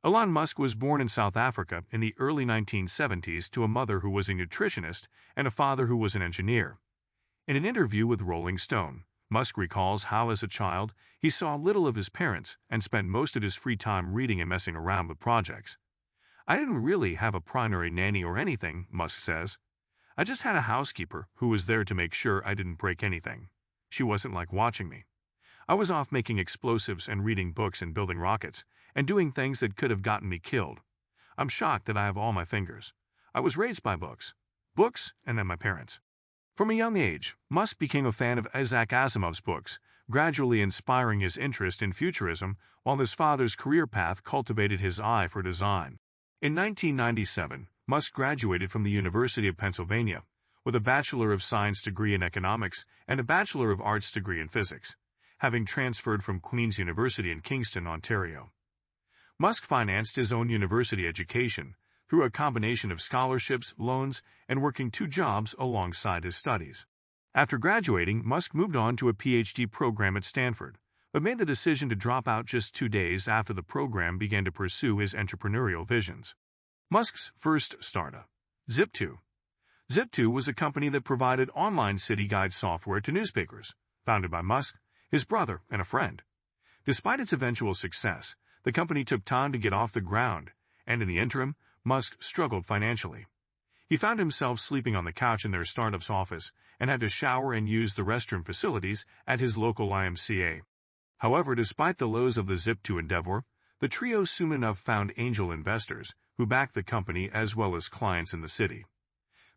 Elon Musk was born in South Africa in the early 1970s to a mother who was a nutritionist and a father who was an engineer. In an interview with Rolling Stone, Musk recalls how as a child he saw little of his parents and spent most of his free time reading and messing around with projects. "I didn't really have a primary nanny or anything," Musk says. "I just had a housekeeper who was there to make sure I didn't break anything. She wasn't like watching me. I was off making explosives and reading books and building rockets and doing things that could have gotten me killed. I'm shocked that I have all my fingers. I was raised by books, and then my parents." From a young age, Musk became a fan of Isaac Asimov's books, gradually inspiring his interest in futurism, while his father's career path cultivated his eye for design. In 1997, Musk graduated from the University of Pennsylvania with a Bachelor of Science degree in economics and a Bachelor of Arts degree in physics, having transferred from Queen's University in Kingston, Ontario. Musk financed his own university education through a combination of scholarships, loans, and working 2 jobs alongside his studies. After graduating, Musk moved on to a PhD program at Stanford, but made the decision to drop out just 2 days after the program began to pursue his entrepreneurial visions. Musk's first startup, Zip2. Zip2 was a company that provided online city guide software to newspapers, founded by Musk, his brother, and a friend. Despite its eventual success, the company took time to get off the ground, and in the interim, Musk struggled financially. He found himself sleeping on the couch in their startup's office and had to shower and use the restroom facilities at his local YMCA. However, despite the lows of the Zip2 endeavor, the trio soon enough found angel investors who backed the company as well as clients in the city.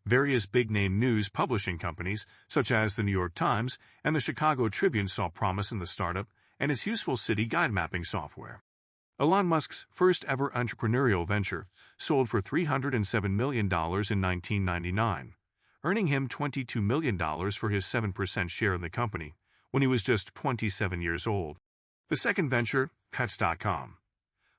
Various big-name news publishing companies, such as the New York Times and the Chicago Tribune, saw promise in the startup and its useful city guide mapping software. Elon Musk's first-ever entrepreneurial venture sold for $307 million in 1999, earning him $22 million for his 7% share in the company when he was just 27 years old. The second venture, Pets.com.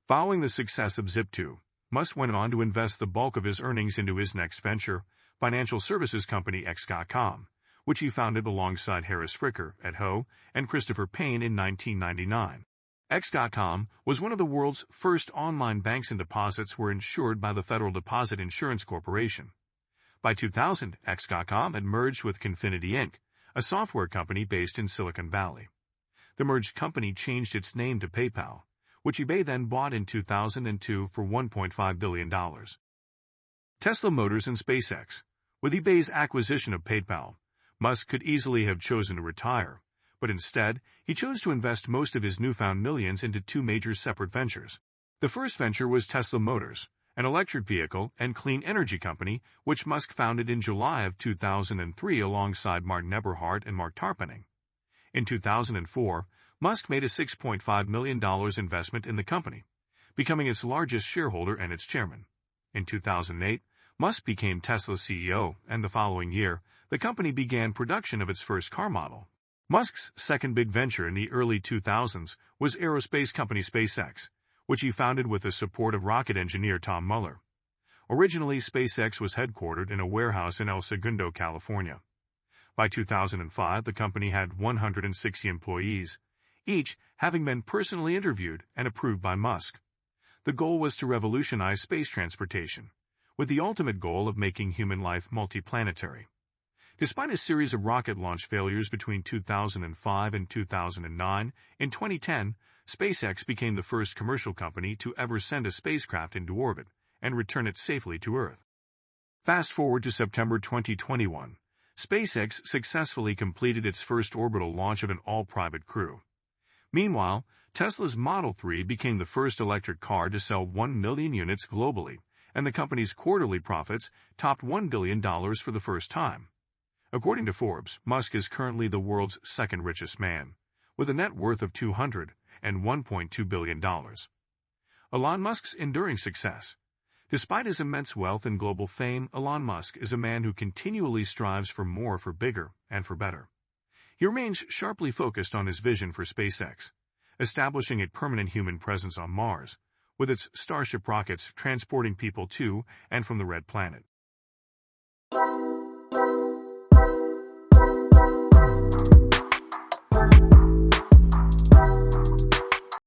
Following the success of Zip2, Musk went on to invest the bulk of his earnings into his next venture, financial services company X.com, which he founded alongside Harris Fricker at Ho and Christopher Payne in 1999. X.com was one of the world's first online banks, and deposits were insured by the Federal Deposit Insurance Corporation. By 2000, X.com had merged with Confinity Inc., a software company based in Silicon Valley. The merged company changed its name to PayPal, which eBay then bought in 2002 for $1.5 billion. Tesla Motors and SpaceX. With eBay's acquisition of PayPal, Musk could easily have chosen to retire, but instead, he chose to invest most of his newfound millions into 2 major separate ventures. The first venture was Tesla Motors, an electric vehicle and clean energy company which Musk founded in July of 2003 alongside Martin Eberhard and Mark Tarpenning. In 2004, Musk made a $6.5 million investment in the company, becoming its largest shareholder and its chairman. In 2008, Musk became Tesla's CEO, and the following year, the company began production of its first car model. Musk's second big venture in the early 2000s was aerospace company SpaceX, which he founded with the support of rocket engineer Tom Mueller. Originally, SpaceX was headquartered in a warehouse in El Segundo, California. By 2005, the company had 160 employees, each having been personally interviewed and approved by Musk. The goal was to revolutionize space transportation, with the ultimate goal of making human life multiplanetary. Despite a series of rocket launch failures between 2005 and 2009, in 2010, SpaceX became the first commercial company to ever send a spacecraft into orbit and return it safely to Earth. Fast forward to September 2021, SpaceX successfully completed its first orbital launch of an all-private crew. Meanwhile, Tesla's Model 3 became the first electric car to sell 1 million units globally, and the company's quarterly profits topped $1 billion for the first time. According to Forbes, Musk is currently the world's second richest man, with a net worth of $201.2 billion. Elon Musk's enduring success. Despite his immense wealth and global fame, Elon Musk is a man who continually strives for more, for bigger, and for better. He remains sharply focused on his vision for SpaceX, establishing a permanent human presence on Mars, with its Starship rockets transporting people to and from the Red Planet.